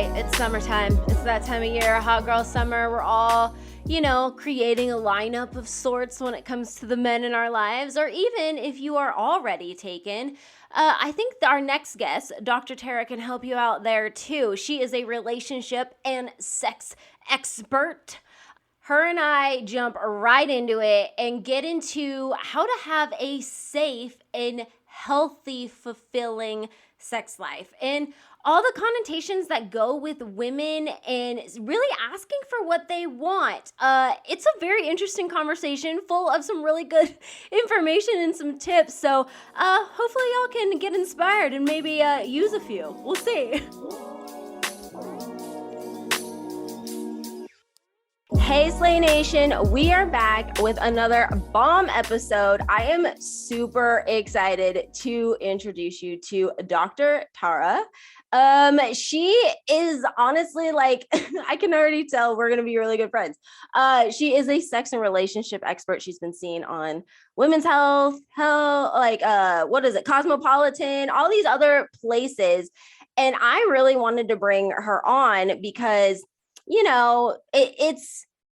right, it's summertime. It's that time of year, hot girl summer. We're all, creating a lineup of sorts when it comes to the men in our lives, or even if you are already taken. I think our next guest, Dr. Tara, can help you out there too. She is a relationship and sex expert. Her and I jump right into it and get into how to have a safe and healthy, fulfilling sex life and all the connotations that go with women and really asking for what they want. It's a very interesting conversation full of some really good information and some tips. So hopefully y'all can get inspired and maybe use a few. We'll see. Hey Slay Nation, we are back with another bomb episode. I am super excited to introduce you to Dr. Tara. She is honestly like, I can already tell we're going to be really good friends. She is a sex and relationship expert. She's been seen on Women's Health, Cosmopolitan, all these other places. And I really wanted to bring her on because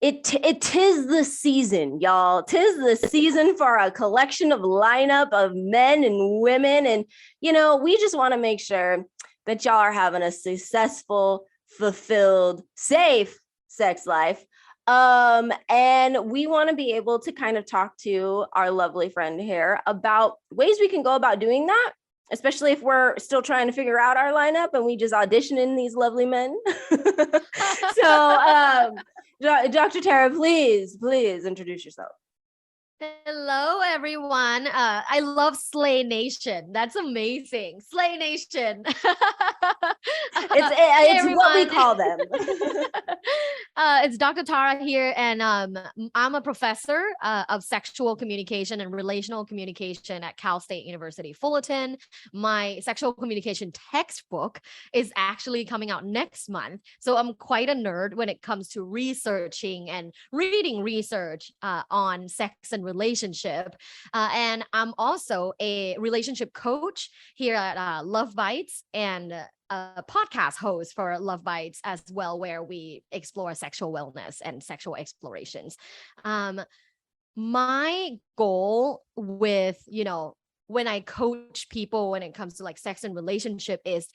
it tis the season, y'all. Tis the season for a collection of lineup of men and women. And, we just want to make sure that y'all are having a successful, fulfilled, safe sex life. And we want to be able to kind of talk to our lovely friend here about ways we can go about doing that, especially if we're still trying to figure out our lineup and we just audition in these lovely men. So, Dr. Tara, please introduce yourself. Hello, everyone. I love Slay Nation. That's amazing. Slay Nation. It's what we call them. It's Dr. Tara here, and I'm a professor of sexual communication and relational communication at Cal State University Fullerton. My sexual communication textbook is actually coming out next month. So I'm quite a nerd when it comes to researching and reading research on sex and relationship. And I'm also a relationship coach here at Love Bites and a podcast host for Love Bites as well, where we explore sexual wellness and sexual explorations. My goal with, when I coach people when it comes to like sex and relationship is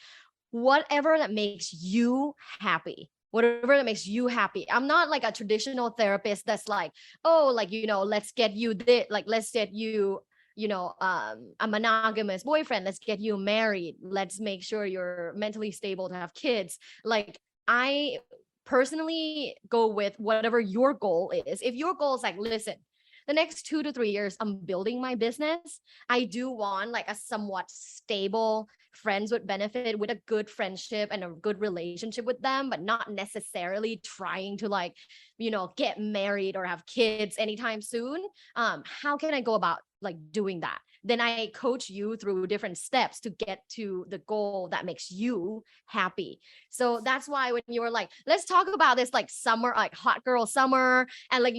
whatever that makes you happy. Whatever that makes you happy. I'm not like a traditional therapist that's like, oh, like, let's get you this, like, let's get you, a monogamous boyfriend. Let's get you married. Let's make sure you're mentally stable to have kids. Like, I personally go with whatever your goal is. If your goal is like, listen, the next 2 to 3 years, I'm building my business. I do want like a somewhat stable friends with benefit, with a good friendship and a good relationship with them, but not necessarily trying to like, get married or have kids anytime soon. How can I go about like doing that? Then I coach you through different steps to get to the goal that makes you happy. So that's why when you were like, let's talk about this like summer, like hot girl summer, and like,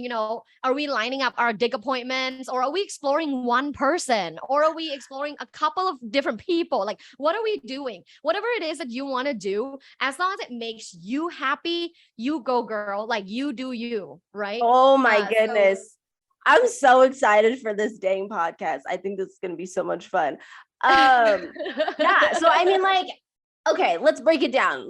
are we lining up our dick appointments, or are we exploring one person, or are we exploring a couple of different people? Like, what are we doing? Whatever it is that you want to do, as long as it makes you happy, you go, girl. Like, you do you, right? Oh my goodness. I'm so excited for this dang podcast. I think this is going to be so much fun. Yeah. So, I mean, like, okay, let's break it down.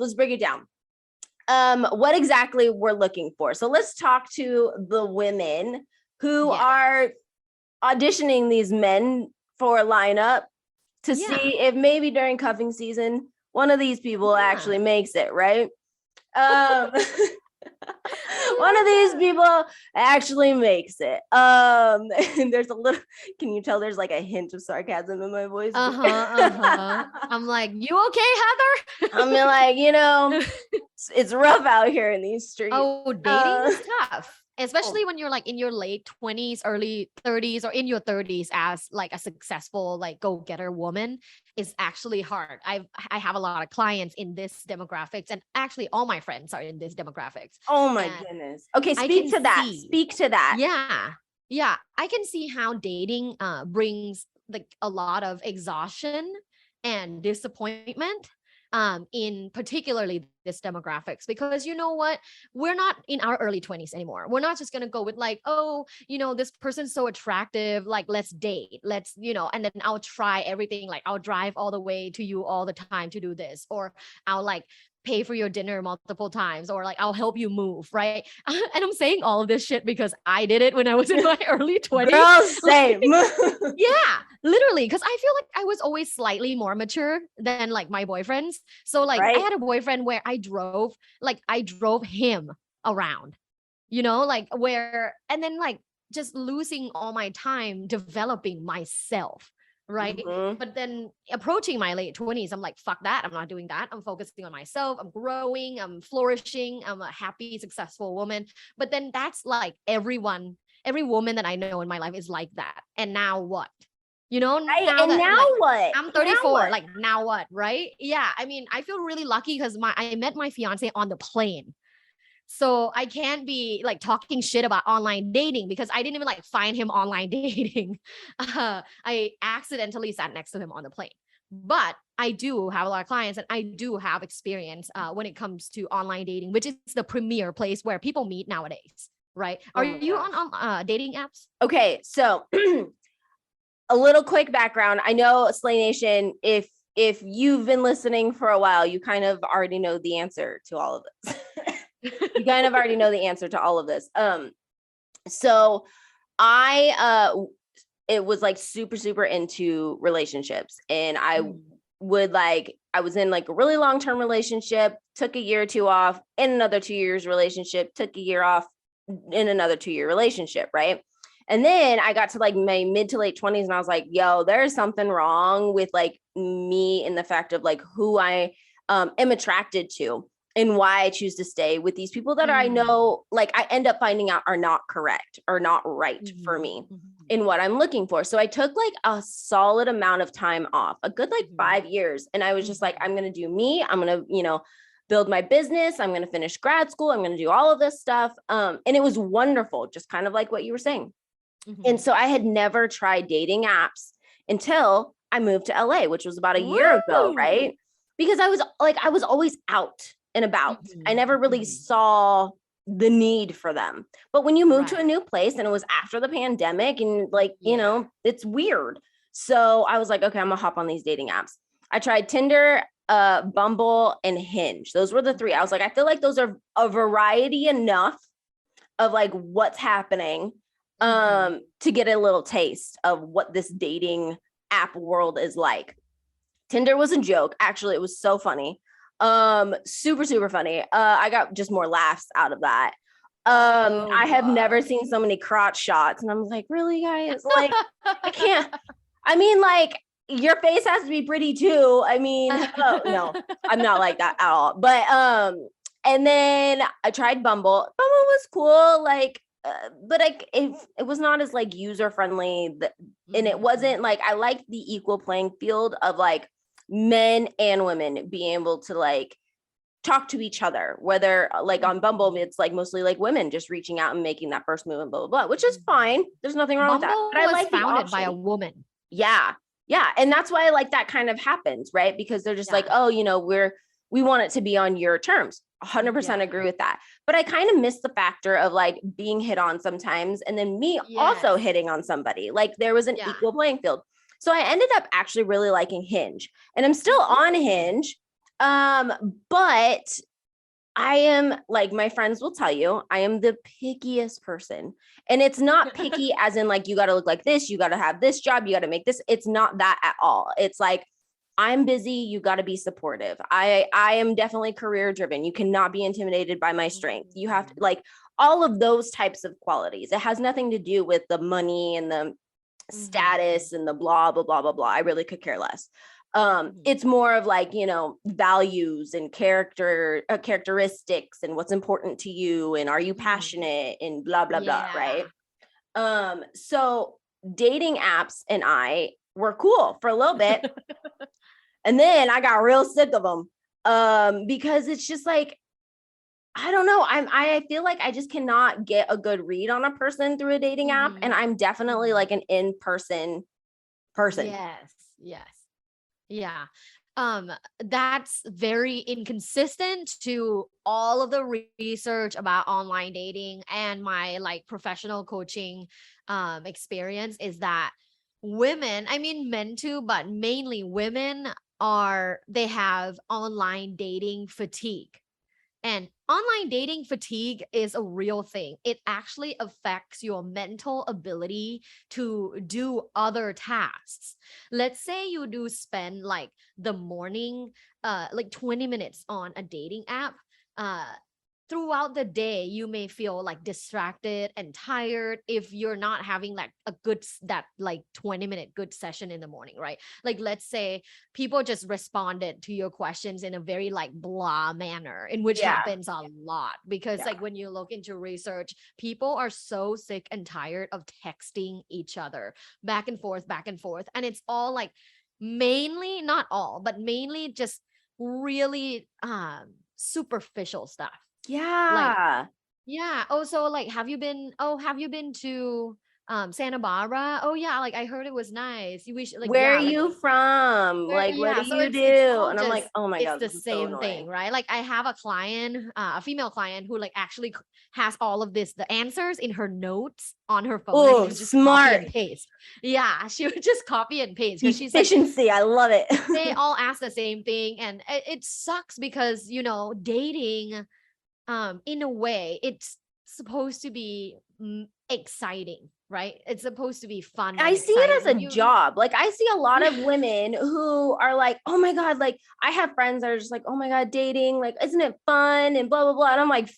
What exactly we're looking for. So let's talk to the women who are auditioning these men for a lineup to see if maybe during cuffing season, one of these people actually makes it, right? One of these people actually makes it. And there's a little, can you tell there's like a hint of sarcasm in my voice? I'm like, you okay, Heather? I mean, like, it's rough out here in these streets. Oh, dating is tough. Especially when you're like in your late 20s, early 30s, or in your 30s as like a successful, like go-getter woman, is actually hard. I have a lot of clients in this demographics, and actually all my friends are in this demographics. Oh my goodness. Okay, speak to that. Yeah. I can see how dating brings like a lot of exhaustion and disappointment in particularly this demographics, because you know what, we're not in our early 20s anymore. We're not just going to go with like, oh, this person's so attractive, like let's date, let's, and then I'll try everything, like I'll drive all the way to you all the time to do this, or I'll like pay for your dinner multiple times, or like I'll help you move, right? And I'm saying all of this shit because I did it when I was in my early 20s. Girl, same. Yeah, literally, because I feel like I was always slightly more mature than like my boyfriends. So like I had a boyfriend where I drove him around, like and then like just losing all my time developing myself. Right. Mhm. But then approaching my late 20s, I'm like, fuck that. I'm not doing that. I'm focusing on myself. I'm growing. I'm flourishing. I'm a happy, successful woman. But then that's like every woman that I know in my life is like that. And now what? Now And that now like, what? I'm 34. Like now what? Right. Yeah. I mean, I feel really lucky because I met my fiance on the plane. So I can't be like talking shit about online dating because I didn't even like find him online dating. I accidentally sat next to him on the plane. But I do have a lot of clients and I do have experience when it comes to online dating, which is the premier place where people meet nowadays, right? Are you on dating apps? Okay, so a little quick background. I know Slay Nation, if you've been listening for a while, you kind of already know the answer to all of this. You kind of already know the answer to all of this. So I it was like super into relationships, and I was in like a really long-term relationship, took a year or two off, in another 2 years relationship, took a year off, in another 2-year relationship, right? And then I got to like my mid to late 20s and I was like, yo, there's something wrong with like me in the fact of like who I am attracted to and why I choose to stay with these people that I know, like I end up finding out are not correct or not right for me in what I'm looking for. So I took like a solid amount of time off, a good like 5 years. And I was just like, I'm going to do me. I'm going to, build my business. I'm going to finish grad school. I'm going to do all of this stuff. And it was wonderful, just kind of like what you were saying. And so I had never tried dating apps until I moved to LA, which was about a year ago, right? Because I was always out and about. I never really saw the need for them. But when you move to a new place and it was after the pandemic and like, it's weird. So I was like, okay, I'm gonna hop on these dating apps. I tried Tinder, Bumble, and Hinge. Those were the three. I was like, I feel like those are a variety enough of like what's happening to get a little taste of what this dating app world is like. Tinder was a joke. Actually, it was so funny. Super funny. I got just more laughs out of that. I have never seen so many crotch shots, and I'm like, really, guys? Like, I can't. I mean, like, your face has to be pretty too. I mean, no, I'm not like that at all. But and then I tried Bumble. Bumble was cool, like, but it was not as like user friendly, and it wasn't like I liked the equal playing field of like men and women being able to like talk to each other, whether like on Bumble, it's like mostly like women just reaching out and making that first move and blah, blah, blah, which is fine. There's nothing wrong with that. But I like founded by a woman. Yeah. Yeah. And that's why like that kind of happens, right? Because they're just like, oh, we want it to be on your terms. 100% agree with that. But I kind of miss the factor of like being hit on sometimes and then me also hitting on somebody. Like there was an equal playing field. So I ended up actually really liking Hinge, and I'm still on Hinge. But I am like, my friends will tell you, I am the pickiest person. And it's not picky as in like, you got to look like this, you got to have this job, you got to make this. It's not that at all. It's like, I'm busy. You got to be supportive. I am definitely career driven. You cannot be intimidated by my strength. You have to like all of those types of qualities. It has nothing to do with the money and the status and the blah, blah, blah, blah, blah. I really could care less. It's more of like, values and characteristics and what's important to you. And are you passionate and blah, blah, blah. Right. So dating apps and I were cool for a little bit. And then I got real sick of them because it's just like, I don't know. I feel like I just cannot get a good read on a person through a dating app. And I'm definitely like an in-person person. Yes. Yeah. um that's very inconsistent to all of the research about online dating and my like professional coaching experience, is that women, I mean men too, but mainly women, are they have online dating fatigue. And online dating fatigue is a real thing. It actually affects your mental ability to do other tasks. Let's say you do spend like the morning, like 20 minutes on a dating app. Uh, Throughout the day you may feel like distracted and tired if you're not having like a that like 20-minute good session in the morning, right? Like let's say people just responded to your questions in a very like blah manner, in which Yeah. happens a lot, because Yeah. like when you look into research, people are so sick and tired of texting each other back and forth, and it's all like, mainly, not all, but mainly just really superficial stuff. Like, Yeah. yeah. Oh, so like, have you been to Santa Barbara? Oh yeah, like I heard it was nice. You wish like, Where are yeah, like you from? where, Like, what do yeah, so you it's do? all And I'm like, just, oh my it's God, the this is so same thing, annoying. right? Like I have a client, a female client who like actually has all of this, the answers in her notes on her phone, and she Oh, would just copy and smart. paste. Yeah, she would just copy and paste because she's like, Efficiency. I love it. they all ask the same thing, and it sucks because you know dating, in a way it's supposed to be exciting, right? It's supposed to be fun I and see it exciting, as and a you job. Like I see a lot yeah, of women who are like, "Oh my God, like I have friends that are just like, "Oh my God, dating, like isn't it fun?" and blah blah blah. And I'm like,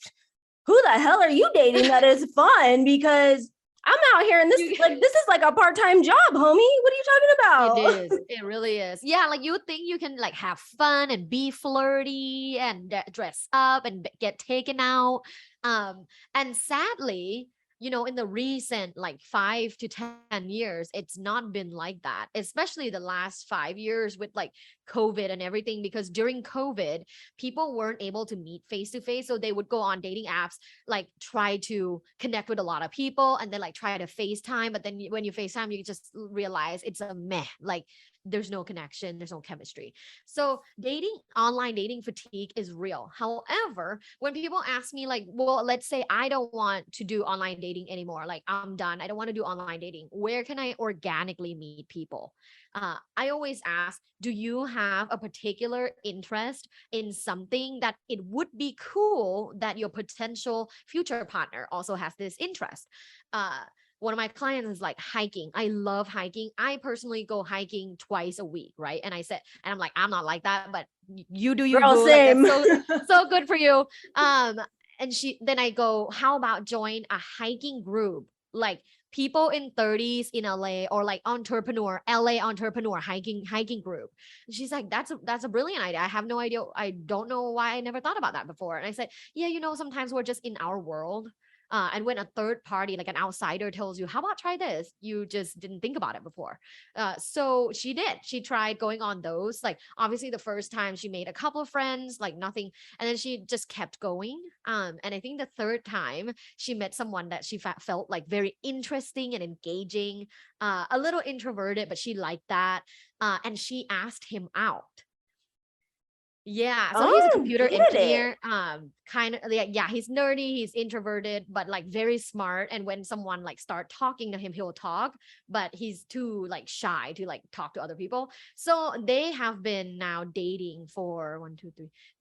"Who the hell are you dating that is fun?" Because I'm out here and you this is like a part-time job, homie. What are you talking it about? is, it really is. Yeah, like you think you can like have fun and be flirty and dress up and get taken out, and sadly, you know, in the recent like 5 to 10 years, it's not been like that, especially the last 5 years with like COVID and everything, because during COVID people weren't able to meet face to face, so they would go on dating apps, like try to connect with a lot of people, and then like try to FaceTime, but then when you FaceTime you just realize it's a meh, like there's no connection, there's no chemistry. So dating, online dating fatigue is real. However, when people ask me like, well, let's say I don't want to do online dating anymore, like I'm done, I don't want to do online dating, where can I organically meet people? I always ask, do you have a particular interest in something that it would be cool that your potential future partner also has this interest? Uh, One of my clients is like hiking. I love hiking. I personally go hiking twice a week, right? And I said, and I'm like, I'm not like that, but you do you, Girl, boo. Like same. that's so good for you. Um, and then I go, how about join a hiking group? Like people in 30s in LA, or like entrepreneur, LA entrepreneur hiking group. And she's like, that's a brilliant idea. I have no idea. I don't know why I never thought about that before. And I said, yeah, you know, sometimes we're just in our world. And when a third party, like an outsider, tells you, how about try this? You just didn't think about it before. So she did. She tried going on those. Like, obviously, the first time she made a couple of friends, like nothing. And then she just kept going. And I think the third time she met someone that she felt like very interesting and engaging, a little introverted, but she liked that. And she asked him out. Yeah, so he's a Oh, computer get it. engineer. Kind of, yeah, he's nerdy, he's introverted, but like very smart. And when someone like start talking to him, he'll talk, but he's too like shy to like talk to other people. So they have been now dating for 1, 2,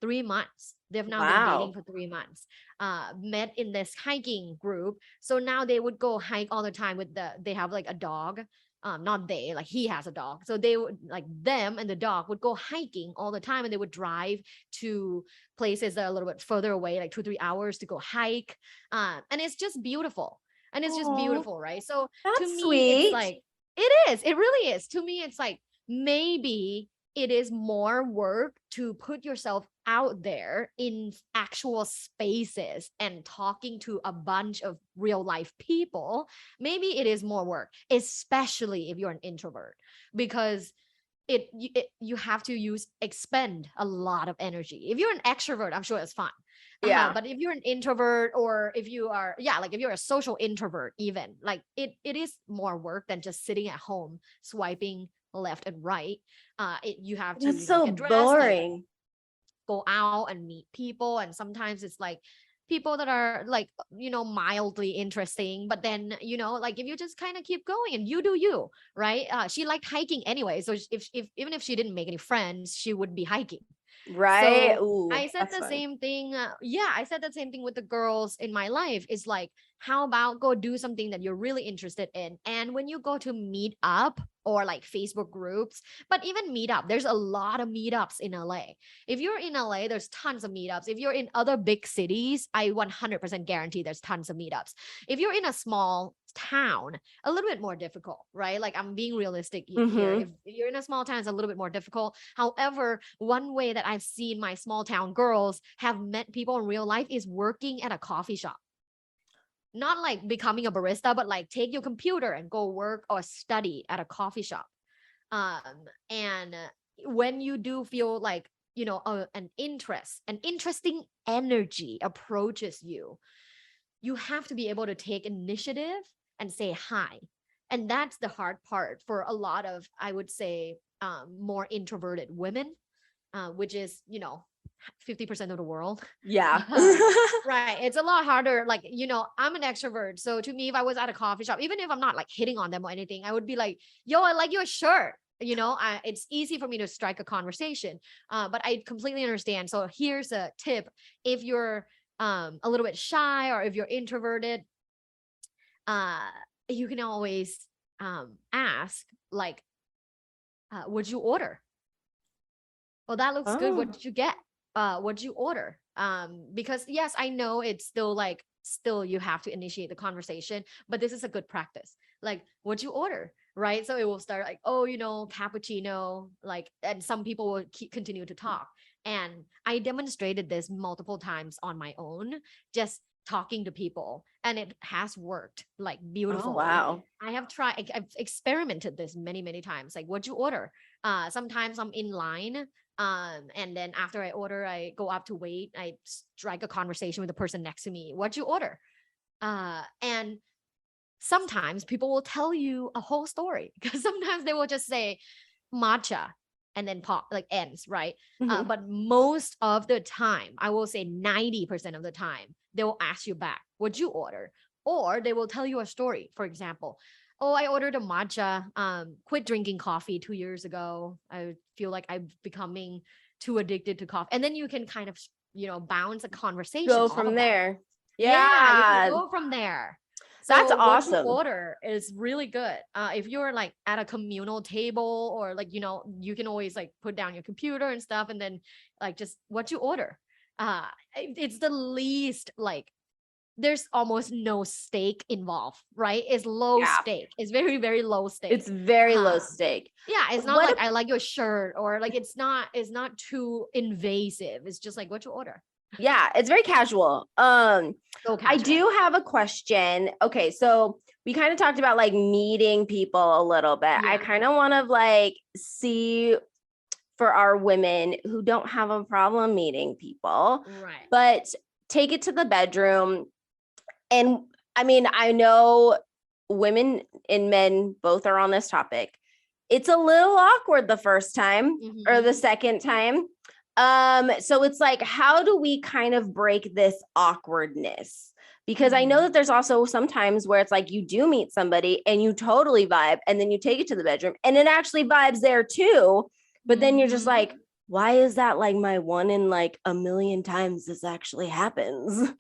3 months. They've now been dating Wow. for 3 months. Met in this hiking group. So now they would go hike all the time with they have like a dog, not they, like he has a dog, so they would like, them and the dog would go hiking all the time, and they would drive to places that are a little bit further away, like 2 3 hours to go hike. And it's just beautiful, and it's just Oh, beautiful, right? So to that's me it's sweet. like, it really is, to me it's like, maybe it is more work to put yourself out there in actual spaces and talking to a bunch of real life people. Maybe it is more work, especially if you're an introvert, because you have to expend a lot of energy. If you're an extrovert, I'm sure it's fun. Yeah. But if you're an introvert, or if you are, yeah, like if you're a social introvert, even like it is more work than just sitting at home swiping left and right. You have to, That's you know, so get dressed, like boring. go out and meet people, and sometimes it's like people that are like, you know, mildly interesting, but then, you know, like if you just kind of keep going and you do you, right? She liked hiking anyway, so if even if she didn't make any friends, she would be hiking. Right? So Ooh, I said that's the fun. same thing. Yeah, I said the same thing with the girls in my life. Is like, how about go do something that you're really interested in? And when you go to meet up or like Facebook groups, but even meetup, there's a lot of meetups in LA. If you're in LA, there's tons of meetups. If you're in other big cities, I 100% guarantee there's tons of meetups. If you're in a small town, a little bit more difficult, right? Like I'm being realistic here. Mm-hmm. If you're in a small town, it's a little bit more difficult. However, one way that I've seen my small town girls have met people in real life is working at a coffee shop. Not like becoming a barista, but like take your computer and go work or study at a coffee shop. And when you do feel like, you know, an interest, an interesting energy approaches you, you have to be able to take initiative and say hi. And that's the hard part for a lot of, I would say, more introverted women, which is, you know, 50% of the world. Yeah. Right. It's a lot harder. Like, you know, I'm an extrovert. So to me, if I was at a coffee shop, even if I'm not like hitting on them or anything, I would be like, yo, I like your shirt. You know, it's easy for me to strike a conversation. But I completely understand. So here's a tip. If you're a little bit shy or if you're introverted, uh, you can always ask, like, would you order? Well, that looks good. What Oh. did you get? What did you order? Because yes, I know it's still like, still you have to initiate the conversation, but this is a good practice. Like, what'd you order? Right. So it will start like, oh, you know, cappuccino, like, and some people will continue to talk. And I demonstrated this multiple times on my own, just talking to people, and it has worked like Oh, beautifully. wow. I have tried, I've experimented this many, many times. Like, what'd you order? Sometimes I'm in line, and then after I order, I go up to wait, I strike a conversation with the person next to me. What'd you order? And sometimes people will tell you a whole story, because sometimes they will just say matcha and then pop like ends, right? Mhm. But most of the time, I will say 90% of the time, they will ask you back, what'd you order? Or they will tell you a story. For example, oh, I ordered a matcha, quit drinking coffee 2 years ago. I feel like I'm becoming too addicted to coffee. And then you can kind of, you know, bounce a conversation Go off from of that. there. Yeah, you can Yeah. go from there. That's So what you awesome. order is really good. If you're like at a communal table, or like, you know, you can always like put down your computer and stuff, and then like just what you order. It's the least like, there's almost no stake involved, right? It's low Yeah. stake. It's very, very low It's stake. very low Um, stake. yeah, it's not What like I like your shirt, or like it's not too invasive. It's just like what you order. Yeah, it's very casual. So I casual. do have a question. Okay, so we kind of talked about like meeting people a little bit. I Yeah. kind of want to like see for our women who don't have a problem meeting people, Right. but take it to the bedroom. And I mean, I know women and men both are on this topic. It's a little awkward the first time or the Mhm. second time. So it's like, how do we kind of break this awkwardness? Because I know Mhm. that there's also sometimes where it's like you do meet somebody and you totally vibe, and then you take it to the bedroom and it actually vibes there too. But then you're just Mhm. like, why is that like my one in like a million times this actually happens?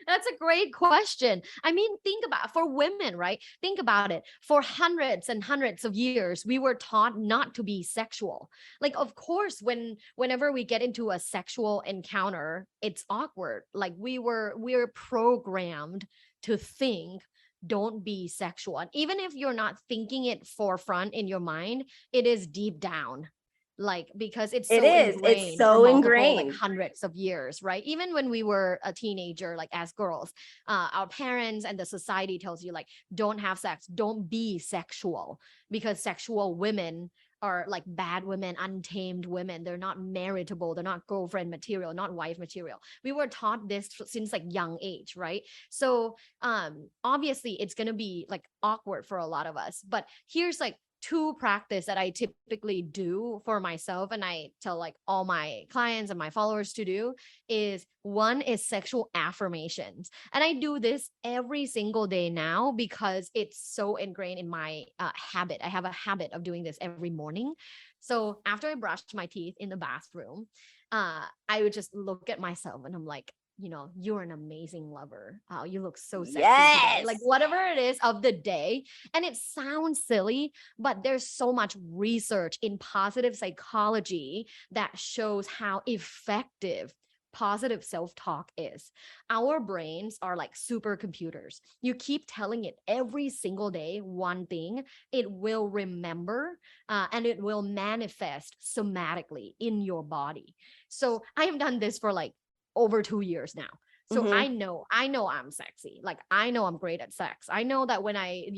That's a great question. I mean, think about, for women, right? Think about it. For hundreds and hundreds of years, we were taught not to be sexual. Like, of course, whenever we get into a sexual encounter, it's awkward. Like we're programmed to think, don't be sexual. And even if you're not thinking it forefront in your mind, it is deep down, like, because it's It so is. It's ingrained for so multiple like ingrained. hundreds of years, right? Even when we were a teenager, like as girls, our parents and the society tells you like, don't have sex, don't be sexual, because sexual women are like bad women, untamed women. They're not marriageable. They're not girlfriend material, not wife material. We were taught this since like young age, right? So obviously it's going to be like awkward for a lot of us, but here's like two practice that I typically do for myself and I tell like all my clients and my followers to do is one is sexual affirmations. And I do this every single day now because it's so ingrained in my habit. I have a habit of doing this every morning. So after I brushed my teeth in the bathroom, I would just look at myself and I'm like, you're an amazing lover. Oh, you look so sexy today. Like Yes. whatever it is of the day. And it sounds silly, but there's so much research in positive psychology that shows how effective positive self-talk is. Our brains are like supercomputers. You keep telling it every single day one thing, it will remember and it will manifest somatically in your body. So I have done this for like over 2 years now. So Mhm. I know I'm sexy. Like I know I'm great at sex. I know that when I,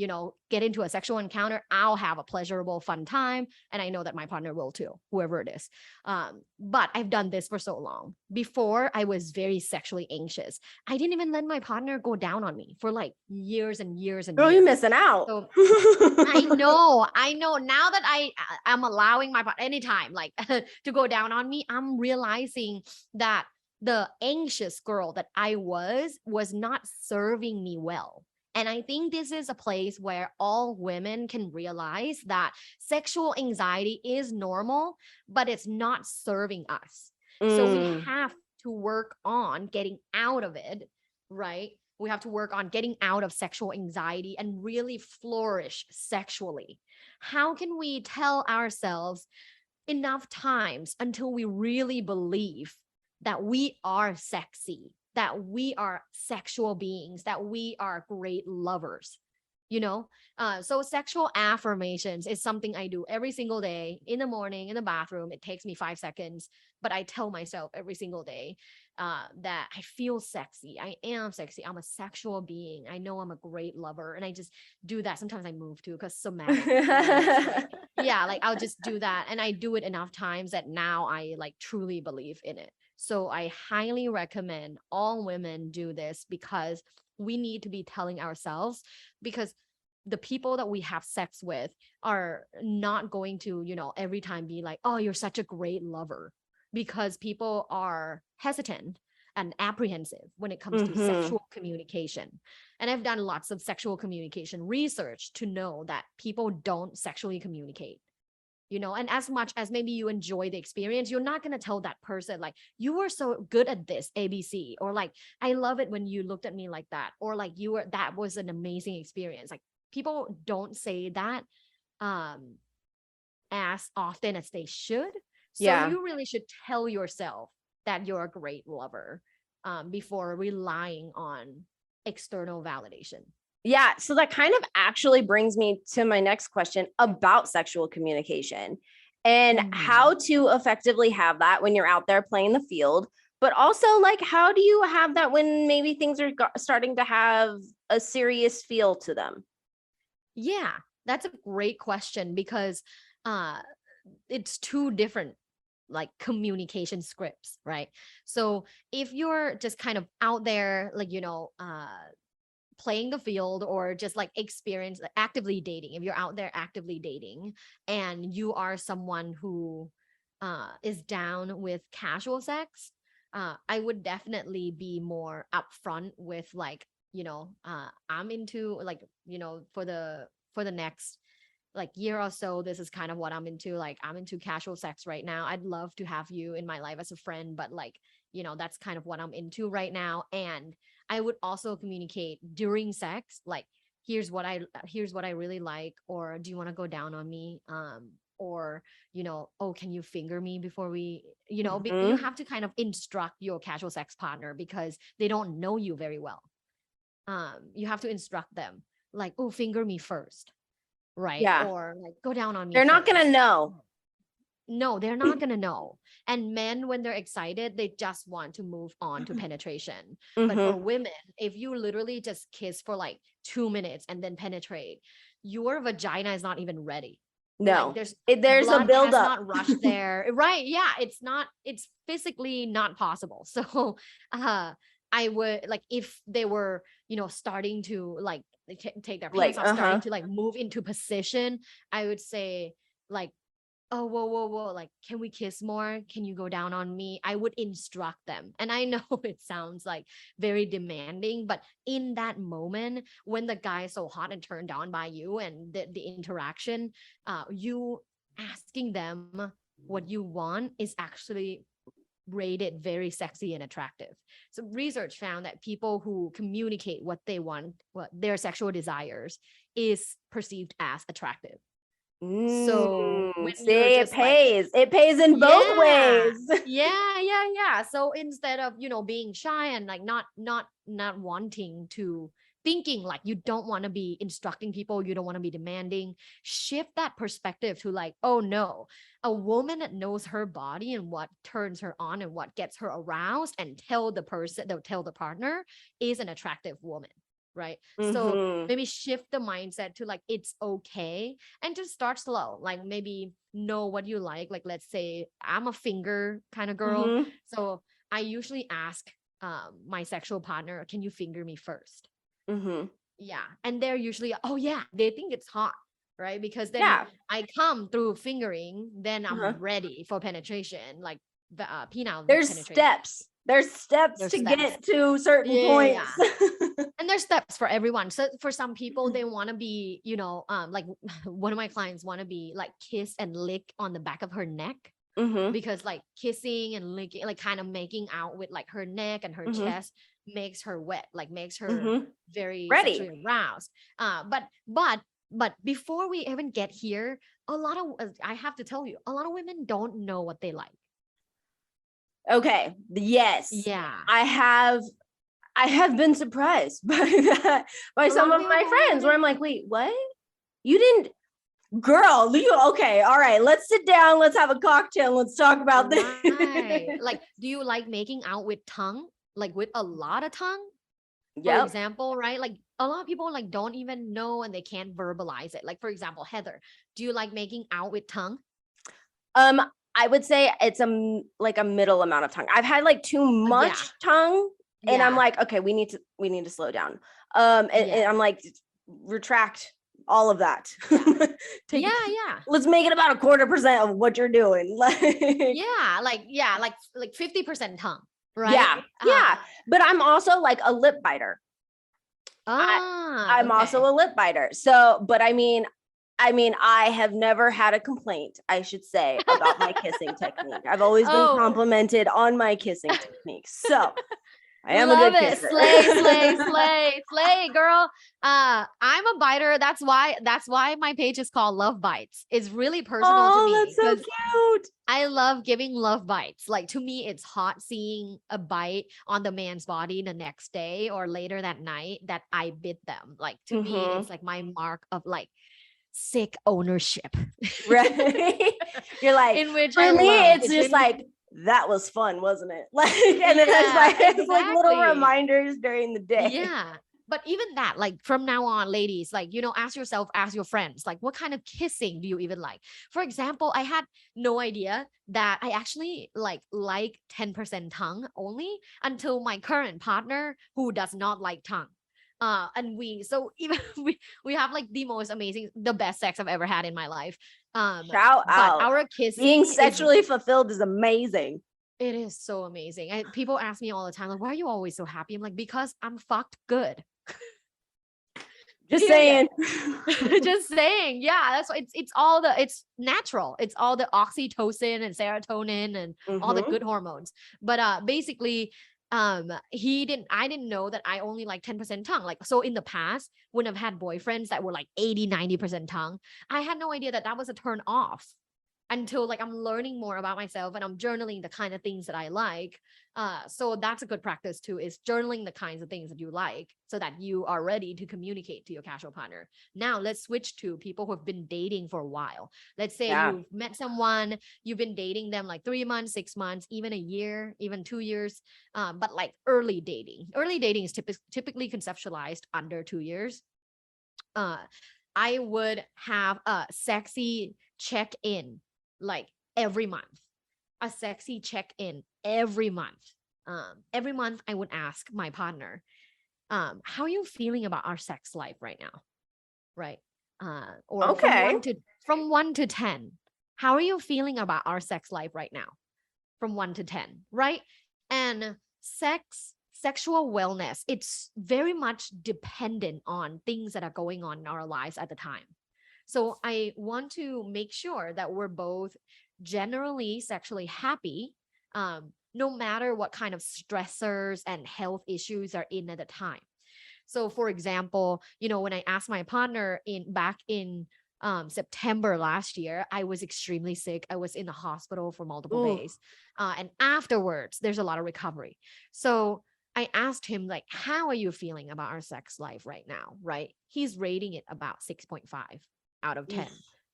get into a sexual encounter, I'll have a pleasurable, fun time. And I know that my partner will too, whoever it is. But I've done this for so long. Before I was very sexually anxious. I didn't even let my partner go down on me for like years and years and Girl, years. you missing out. So I know. Now that I'm allowing my partner anytime, like to go down on me, I'm realizing that the anxious girl that I was not serving me well. And I think this is a place where all women can realize that sexual anxiety is normal, but it's not serving us. So we Mm. have to work on getting out of it, right? We have to work on getting out of sexual anxiety and really flourish sexually. How can we tell ourselves enough times until we really believe that we are sexy, that we are sexual beings, that we are great lovers? So sexual affirmations is something I do every single day in the morning in the bathroom. It takes me 5 seconds, but I tell myself every single day that I feel sexy, I am sexy, I'm a sexual being, I know I'm a great lover. And I just do that. Sometimes I move too because somatic words, right? Yeah, like I'll just do that, and I do it enough times that now I like truly believe in it. So I highly recommend all women do this because we need to be telling ourselves, because the people that we have sex with are not going to, every time be like, oh, you're such a great lover, because people are hesitant and apprehensive when it comes to Mhm. sexual communication. And I've done lots of sexual communication research to know that people don't sexually communicate. And as much as maybe you enjoy the experience, you're not going to tell that person like, you were so good at this ABC, or like, I love it when you looked at me like that, or like, that was an amazing experience. Like, people don't say that um as often as they should. So Yeah. you really should tell yourself that you're a great lover before relying on external validation. Yeah, so that kind of actually brings me to my next question about sexual communication and Mhm. how to effectively have that when you're out there playing the field, but also like how do you have that when maybe things are starting to have a serious feel to them? Yeah, that's a great question because uh it's two different like communication scripts, right? So if you're just kind of out there like playing the field, or just like experience actively dating, if you're out there actively dating and you are someone who is down with casual sex, I would definitely be more upfront with like, I'm into like, for the next like year or so, this is kind of what I'm into. Like, I'm into casual sex right now. I'd love to have you in my life as a friend, but like, that's kind of what I'm into right now. And I would also communicate during sex, like, here's what I really like, or do you want to go down on me? Or, oh, can you finger me before we, you Mhm. have to kind of instruct your casual sex partner because they don't know you very well. You have to instruct them like, oh, finger me first, right? Yeah. Or like, go down on me They're not going to first. know. No, they're not going to know. And men, when they're excited, they just want to move on to penetration. But for Mhm. women, if you literally just kiss for like 2 minutes and then penetrate, your vagina is not even ready. Like No. there's There's a blood has buildup. not rushed there. Right. Yeah. It's physically not possible. So I would like if they were, starting to like take their Like, pants off, starting to like move into position, I would say like, oh, whoa, whoa, whoa, like, can we kiss more? Can you go down on me? I would instruct them. And I know it sounds like very demanding, but in that moment, when the guy is so hot and turned on by you and the interaction, you asking them what you want is actually rated very sexy and attractive. So research found that people who communicate what they want, what their sexual desires, is perceived as attractive. So when you're See, it just like, pays. It pays in both yeah, ways. yeah. So instead of, being shy and like not wanting to, thinking like you don't want to be instructing people, you don't want to be demanding, shift that perspective to like, oh no, a woman that knows her body and what turns her on and what gets her aroused, and tell the partner, is an attractive woman. Right. So Mm-hmm. maybe shift the mindset to like, it's okay, and just start slow. Like maybe know what you like. Like, let's say I'm a finger kind of girl. Mm-hmm. So I usually ask my sexual partner, can you finger me first? Mm-hmm. Yeah. And they're usually, oh yeah, they think it's hot. Right. Because then Yeah. I come through fingering, then Uh-huh. I'm ready for penetration, like the penile There's penetration. steps. There's steps There's to steps. get to certain Yeah. points. And there's steps for everyone. So for some people, they want to be, like one of my clients want to be like kiss and lick on the back of her neck, Mm-hmm. because like kissing and licking, like kind of making out with like her neck and her Mm-hmm. chest, makes her wet, like makes her Mm-hmm. very Ready. sexually aroused. But before we even get here, I have to tell you, a lot of women don't know what they like. Okay. Yes. Yeah. I have been surprised by that, by some of my friends, where I'm like, wait, what? You didn't, girl, okay, all right, let's sit down, let's have a cocktail, let's talk about this. Right. Like, do you like making out with tongue? Like with a lot of tongue? For Yep. example, right? Like a lot of people like don't even know and they can't verbalize it. Like, for example, Heather, do you like making out with tongue? I would say it's like a middle amount of tongue. I've had like too much tongue, and I'm like, okay, we need to slow down. And I'm like, retract all of that. Yeah. Let's make it about 25% of what you're doing. like 50% tongue, right? Yeah. But I'm also like a lip biter. I'm also a lip biter. So, but I mean, I have never had a complaint, I should say, about my kissing technique. I've always been complimented on my kissing technique. So I am a good kisser. Slay, girl. I'm a biter. That's why my page is called Love Bites. It's really personal to me. Oh, that's so cute. I love giving love bites. Like, to me, it's hot seeing a bite on the man's body the next day or later that night that I bit them. Like, to me, it's like my mark of like sick ownership. Right. You're like, in which for me, it's just like, that was fun, wasn't it? Like, and then it's like little reminders during the day. Yeah. But even that, like from now on, ladies, like, ask yourself, ask your friends, like, what kind of kissing do you even like? For example, I had no idea that I actually like 10% tongue only until my current partner, who does not like tongue. And we have like the most amazing, the best sex I've ever had in my life. Shout out. Our kissing, being sexually fulfilled is amazing. It is so amazing. And people ask me all the time, like, why are you always so happy? I'm like, because I'm fucked good. Just saying. Just saying. Yeah, that's why it's natural. It's all the oxytocin and serotonin and all the good hormones. But basically, I didn't know that I only like 10% tongue. Like, so in the past, when I've had boyfriends that were like 80-90% tongue, I had no idea that was a turn off until like I'm learning more about myself and I'm journaling the kind of things that I like. So that's a good practice too, is journaling the kinds of things that you like so that you are ready to communicate to your casual partner. Now let's switch to people who have been dating for a while. Let's say you've met someone, you've been dating them like 3 months, 6 months, even a year, even 2 years. But like early dating is typically conceptualized under 2 years. I would have a sexy check-in like every month, a sexy check-in every month. Every month I would ask my partner, how are you feeling about our sex life right now? Right. Or Okay. from 1 to 10, how are you feeling about our sex life right now? From 1 to 10, right? And sexual wellness, it's very much dependent on things that are going on in our lives at the time. So I want to make sure that we're both generally sexually happy, no matter what kind of stressors and health issues are in at the time. So for example, when I asked my partner back in September last year, I was extremely sick. I was in the hospital for multiple Ooh. days. And afterwards, there's a lot of recovery. So I asked him, like, how are you feeling about our sex life right now? Right. He's rating it about 6.5 out of 10.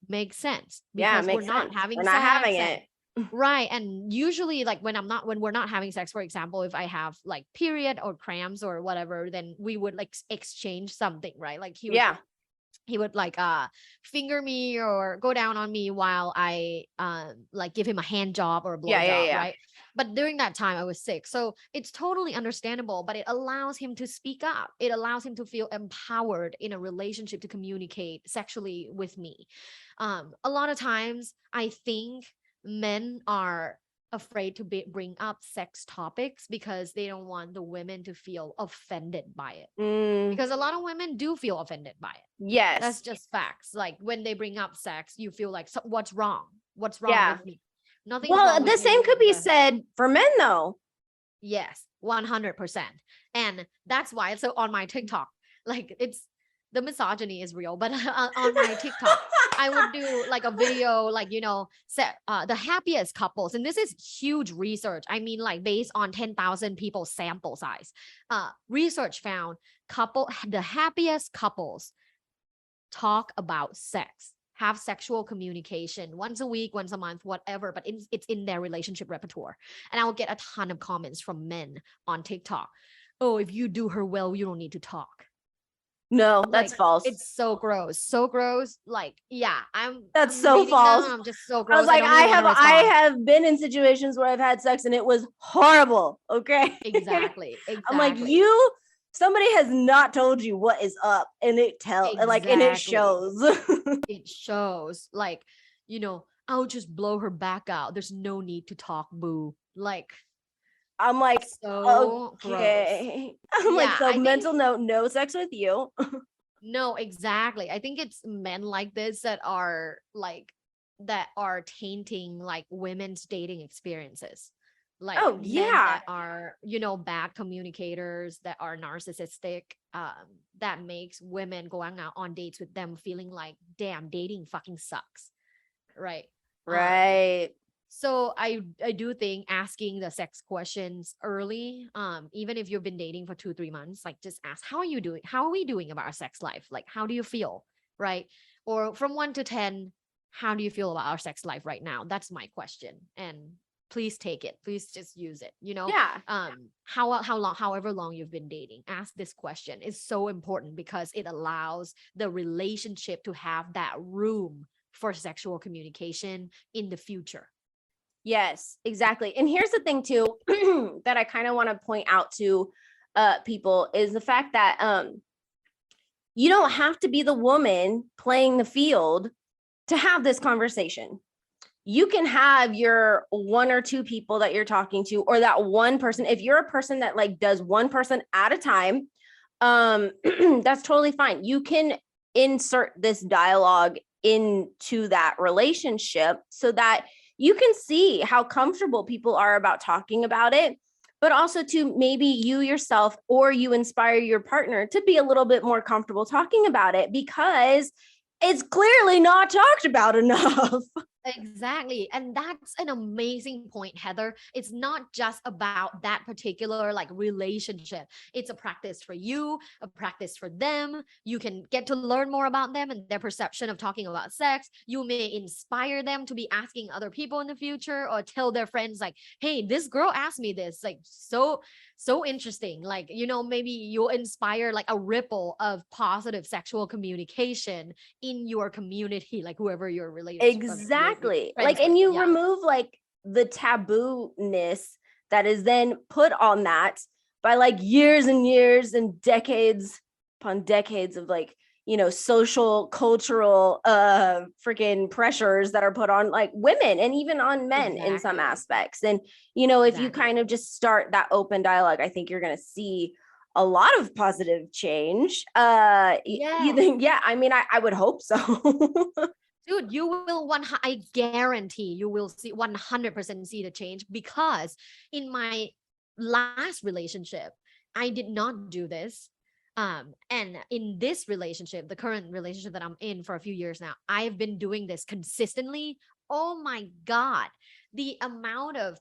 Makes sense, Yeah, because we're makes not sense. having We're not having sex. it. Right. And usually, like, when we're not having sex, for example, if I have like period or cramps or whatever, then we would like exchange something, right? Like Yeah. he would like finger me or go down on me while I like give him a hand job or a blow Yeah, yeah, job, yeah. right? But during that time I was sick. So it's totally understandable, but it allows him to speak up. It allows him to feel empowered in a relationship to communicate sexually with me. A lot of times I think men are afraid to bring up sex topics because they don't want the women to feel offended by it, Mm, because a lot of women do feel offended by it. That's yes. just facts. Like when they bring up sex, you feel like, what's wrong? What's wrong Yeah. with me? Nothing's Well, wrong the with same you. could be said for men, though. Yes, 100%. And that's why. So on my TikTok, like the misogyny is real, but on my TikTok, I would do like a video, like, the happiest couples. And this is huge research. I mean, like based on 10,000 people sample size. Research found the happiest couples talk about sex, have sexual communication once a week, once a month, whatever, but it's in their relationship repertoire. And I will get a ton of comments from men on TikTok. Oh, if you do her well, you don't need to talk. No, that's Like, false. it's so gross. So gross. Like, yeah, That's I'm so reading false. them, I'm just so I was gross. like, don't even want to I respond. have been in situations where I've had sex and it was horrible. Okay. Exactly. I'm like, Exactly. somebody has not told you what is up, and it and it Exactly. shows. It shows, like, I'll just blow her back out. There's no need to talk, boo. Like, I'm like, so gross. okay. I'm like, Yeah, so I think mental note, no sex with you. no, exactly. I think it's men like this that are tainting like women's dating experiences. Like Oh, men yeah. that are, bad communicators, that are narcissistic, that makes women going out on dates with them feeling like, damn, dating fucking sucks. Right. Um, Right. so I do think asking the sex questions early, even if you've been dating for 2-3 months, like just ask, how are you doing? How are we doing about our sex life? Like, how do you feel? Right. Or from 1 to 10, how do you feel about our sex life right now? That's my question. And please take it. Please just use it. Yeah. How long, however long you've been dating, ask this question. It's so important because it allows the relationship to have that room for sexual communication in the future. Yes, exactly. And here's the thing too, that I kind of want to point out to people is the fact that you don't have to be the woman playing the field to have this conversation. You can have your one or two people that you're talking to, or that one person. If you're a person that like does one person at a time, that's totally fine. You can insert this dialogue into that relationship so that you can see how comfortable people are about talking about it, but also to maybe you yourself or you inspire your partner to be a little bit more comfortable talking about it, because it's clearly not talked about enough. Exactly. And that's an amazing point, Heather. It's not just about that particular like relationship. It's a practice for you, a practice for them. You can get to learn more about them and their perception of talking about sex. You may inspire them to be asking other people in the future or tell their friends like, "Hey, this girl asked me this." Like so interesting. Like, maybe you'll inspire like a ripple of positive sexual communication in your community, like whoever you're related to, you're Exactly. Like, friends with. and you Yeah, remove like the taboo-ness that is then put on that by like years and years and decades upon decades of like, social, cultural, freaking pressures that are put on like women and even on men in some exactly. aspects. And, if you Exactly. kind of just start that open dialogue, I think you're going to see a lot of positive change. You Yes. think, yeah, I mean, I would hope so. Dude, you will I guarantee you will see 100% see the change, because in my last relationship, I did not do this. And in this relationship, the current relationship that I'm in for a few years now, I've been doing this consistently. Oh my God. The amount of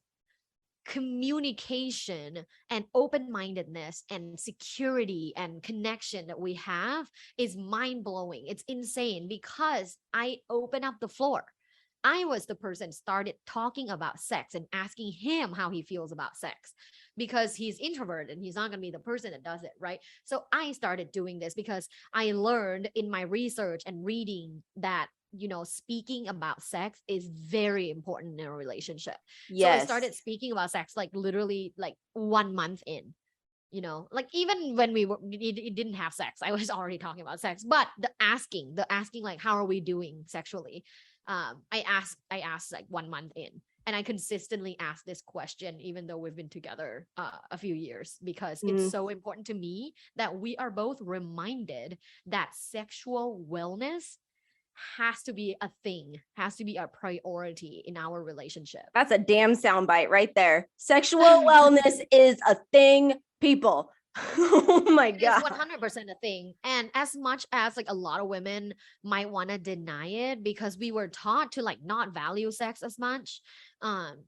communication and open-mindedness and security and connection that we have is mind-blowing. It's insane, because I open up the floor. I was the person started talking about sex and asking him how he feels about sex, because he's introverted and he's not going to be the person that does it, right? So I started doing this because I learned in my research and reading that speaking about sex is very important in a relationship. So I Yes. started speaking about sex like literally like 1 month in, like even when it didn't have sex, I was already talking about sex. But the asking like, how are we doing sexually? I asked like 1 month in, and I consistently ask this question even though we've been together a few years, because it's Mm, so important to me that we are both reminded that sexual wellness has to be a thing, has to be a priority in our relationship. that's a damn soundbite right there. Sexual wellness is a thing, people. Oh my It is God. 100% a thing. And as much as like a lot of women might want to deny it because we were taught to like not value sex as much.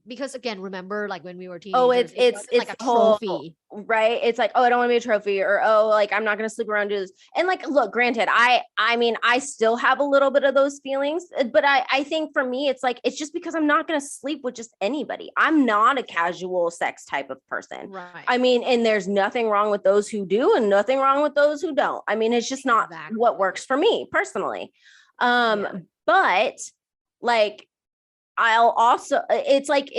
Because again, remember like when we were Oh, teenagers, it wasn't like it's a the whole trophy. right. It's like, oh, I don't want to be a trophy, or oh, like I'm not gonna sleep around do this. And like, look, granted, I mean, I still have a little bit of those feelings, but I think for me, it's like it's just because I'm not gonna sleep with just anybody. I'm not a casual sex type of person. Right. I mean, and there's nothing wrong with those who do, and nothing wrong with those who don't. I mean, it's just not what Exactly. works for me personally. Yeah. But like I'll also it's like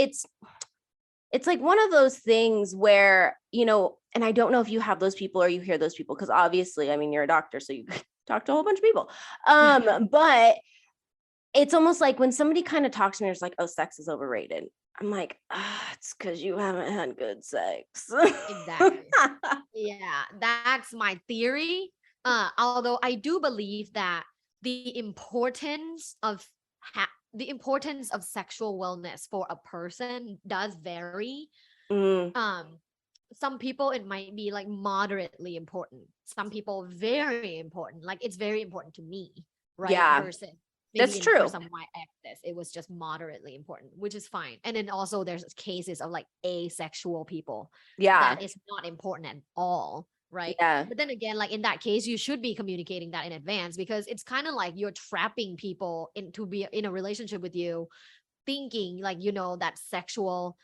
one of those things where, and I don't know if you have those people or you hear those people, because obviously, I mean, you're a doctor, so you talk to a whole bunch of people. But it's almost like when somebody kind of talks to me, it's like, oh, sex is overrated. I'm like, it's because you haven't had good sex. Exactly. Yeah, that's my theory. Although I do believe that the importance of the importance of sexual wellness for a person does vary. Mm, Um, some people it might be like moderately important. Some people very important. Like it's very important to me, right? yeah, Versus that's maybe for true. some of my exes, it was just moderately important, which is fine. And then also there's cases of like asexual people Yeah, that is not important at all, right? yeah, But then again, like in that case, you should be communicating that in advance, because it's kind of like you're trapping people into be in a relationship with you, thinking like that sexual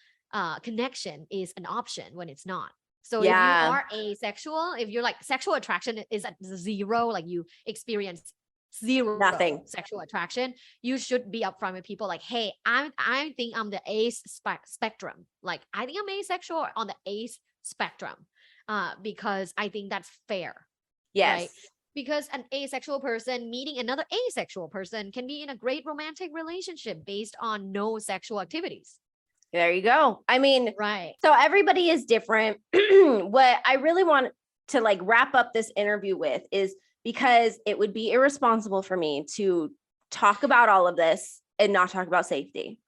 connection is an option when it's not. So if you yeah, are asexual, if you're like sexual attraction is at zero, like you experience zero nothing. sexual attraction, you should be upfront with people like, hey, I think I'm the ace spectrum. Like I think I'm asexual on the ace spectrum, because I think that's fair, right? Yes. Because an asexual person meeting another asexual person can be in a great romantic relationship based on no sexual activities. There you go. I mean, Right. so everybody is different. What I really want to like wrap up this interview with is, because it would be irresponsible for me to talk about all of this and not talk about safety.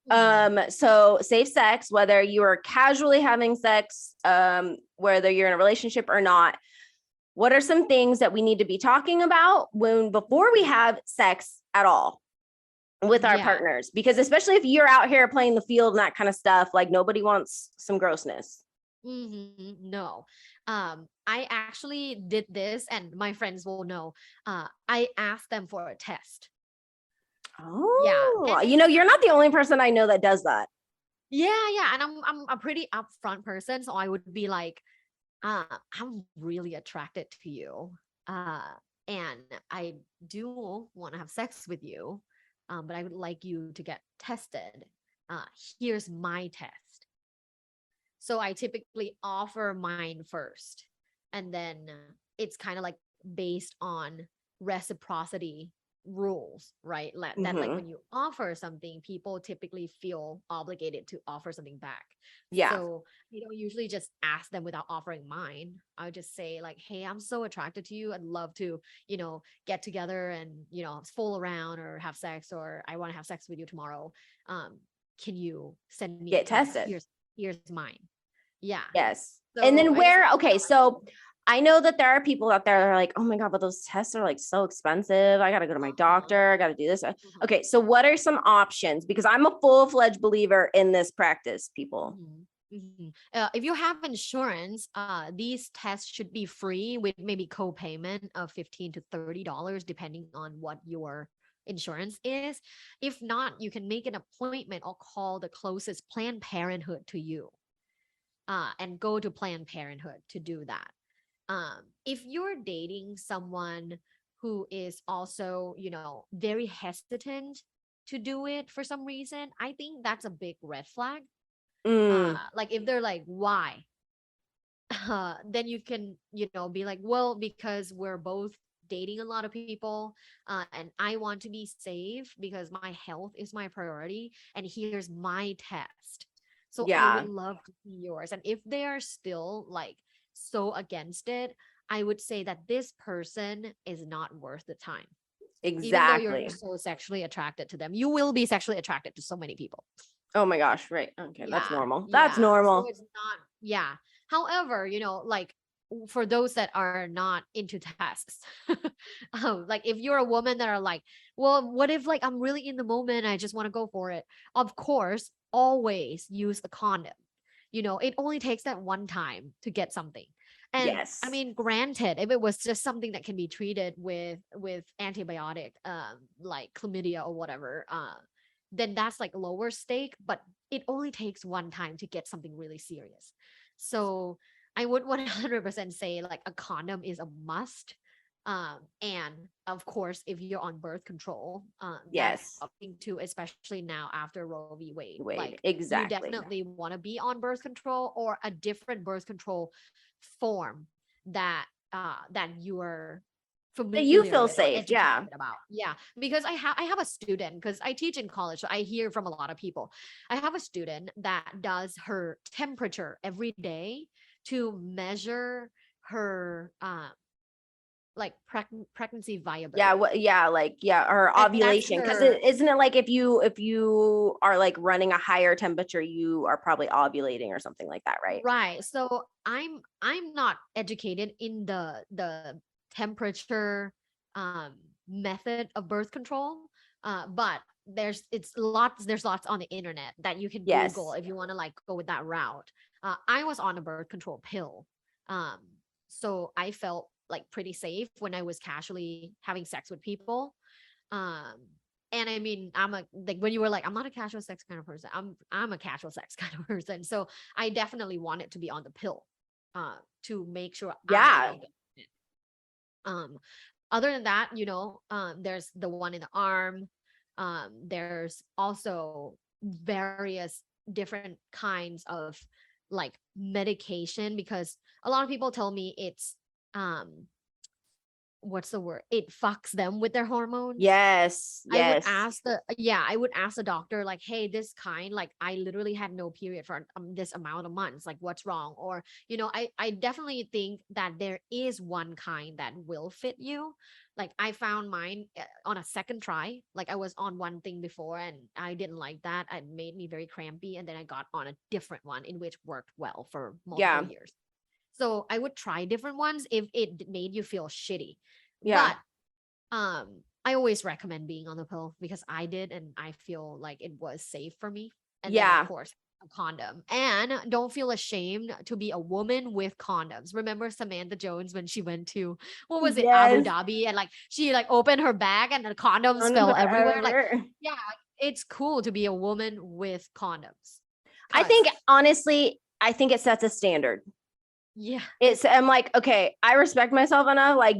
Mhm. So safe sex, whether you are casually having sex, whether you're in a relationship or not, what are some things that we need to be talking about before we have sex at all? with our Yeah. partners, because especially if you're out here playing the field and that kind of stuff, like nobody wants some grossness. No. I actually did this, and my friends will know. I asked them for a test. Yeah. Oh, And you know, you're not the only person I know that does that. yeah, and I'm a pretty upfront person, so I would be like, I'm really attracted to you. Uh, and I do want to have sex with you. But I would like you to get tested. Uh, Here's my test. So I typically offer mine first. And then it's kind of like based on reciprocity rules, right? That like Hmm. when you offer something, people typically feel obligated to offer something back. Yeah. So you don't usually just ask them without offering mine. I would just say like, hey, I'm so attracted to you. I'd love to, get together and, fool around or have sex, or I want to have sex with you tomorrow. Um, can you send me a Get test? tested. Here's mine. Yeah. Yes. And So then I just where, want okay, so I know that there are people out there that are like, oh my God, but those tests are like so expensive. I got to go to my uh-huh, doctor. I got to do this. uh-huh. Okay. So what are some options? Because I'm a full-fledged believer in this practice, people. If you have insurance, these tests should be free with maybe co-payment of $15 to $30, depending on what your insurance is. If not, you can make an appointment or call the closest Planned Parenthood to you, and go to Planned Parenthood to do that. If you're dating someone who is also, very hesitant to do it for some reason, I think that's a big red flag. Mm, Like if they're like, why? Then you can, be like, well, because we're both dating a lot of people, and I want to be safe because my health is my priority, and here's my test. So I would yeah, love to see yours. And if they are still like so against it, I would say that this person is not worth the time. Even though you're exactly. so sexually attracted to them, you will be sexually attracted to so many people. Oh my gosh. Right. Okay. That's Yeah, normal. That's yeah. So normal. it's not, yeah. However, like for those that are not into tests, like if you're a woman that are like, well, what if like I'm really in the moment, I just want to go for it? Of course, always use a condom. It only takes that one time to get something. And I Yes. mean, granted, if it was just something that can be treated with antibiotic, like chlamydia or whatever, then that's like lower stake, but it only takes one time to get something really serious. So I would 100% say like a condom is a must. And of course, if you're on birth control, that's Yes. something too, especially now after Roe v. Wade. Wait, Like you exactly. definitely want to be on birth control or a different birth control form that you are That you familiar feel with or safe. Yeah. educated about. Yeah, because I have a student, because I teach in college, so I hear from a lot of people. I have a student that does her temperature every day to measure her like pregnancy Yeah, viability. what, yeah, like, yeah, or And that's ovulation. Because her. it isn't it like if you are like running a higher temperature, you are probably ovulating or something like that, right? Right. So I'm not educated in the temperature um method of birth control. But there's lots on the internet that you can Google Yes. if you want to like go with that route. I was on a birth control pill. Um so I felt like pretty safe when I was casually having sex with people. Um, and I mean, I'm a like when you were like, I'm not a casual sex kind of person. I'm a casual sex kind of person. So I definitely wanted to be on the pill, to make sure I Yeah. don't get it. Um, Other than that, there's the one in the arm. There's also various different kinds of like medication, because a lot of people tell me it's um what's the word? It fucks them with their hormones. Yes. Yes. I would ask the doctor like, hey, this kind, like I literally had no period for this amount of months, like what's wrong? Or I definitely think that there is one kind that will fit you. Like I found mine on a second try. Like I was on one thing before and I didn't like that. It made me very crampy, and then I got on a different one in which worked well for multiple Yeah. years. So I would try different ones if it made you feel shitty. Yeah. But I always recommend being on the pill because I did, and I feel like it was safe for me. And then Yeah. of course a condom. And don't feel ashamed to be a woman with condoms. Remember Samantha Jones when she went to, what was it, Abu Yes. Dhabi, and like she like opened her bag and the condoms Done fell everywhere. Like, forever. yeah, it's cool to be a woman with condoms. I 'Cause- think honestly, I think it sets a standard. yeah. I'm like, okay, I respect myself enough. Like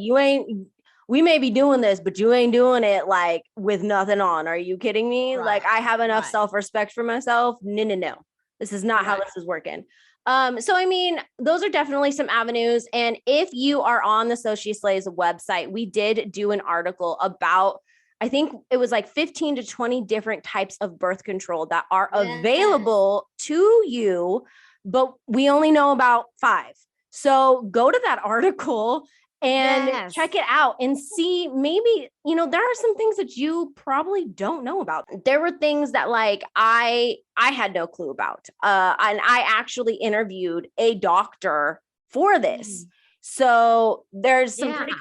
we may be doing this, but you ain't doing it like with nothing on. Are you kidding me? Like Right, I have enough right. self-respect for myself. No. This is not how Right. this is working. So I mean, those are definitely some avenues. And if you are on the Sochi Slays website, we did do an article about, I think it was like 15 to 20 different types of birth control that are Yes. available to you, but we only know about 5. So go to that article and Yes. check it out and see, maybe, there are some things that you probably don't know about. There were things that like I had no clue about. And I actually interviewed a doctor for this. So there's some pretty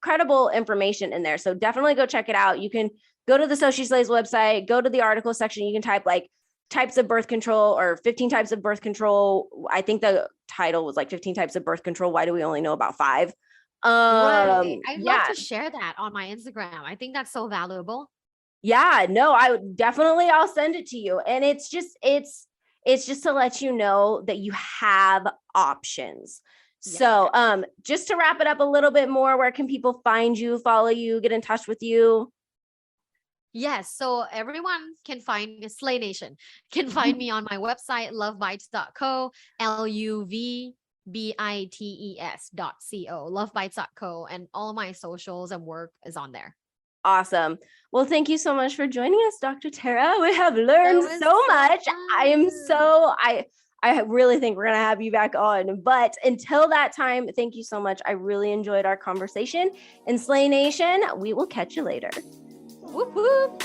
credible information in there. So definitely go check it out. You can go to the Sochi Slays website, go to the article section. You can type like types of birth control or 15 types of birth control. I think the title was like 15 types of birth control. Why do we only know about 5? Right. I'd love Yeah. to share that on my Instagram. I think that's so valuable. Yeah, no, I would definitely, I'll send it to you. And it's just to let you know that you have options. Yeah. So, just to wrap it up a little bit more, where can people find you, follow you, get in touch with you? Yes. So everyone can find Slay Nation can find me on my website, lovebites.co, LUVBITES.co, lovebites.co, and all my socials and work is on there. Awesome. Well, thank you so much for joining us, Dr. Tara. We have learned was so much. fun. I really think we're going to have you back on. But until that time, thank you so much. I really enjoyed our conversation. And Slay Nation, we will catch you later. Whoop whoop.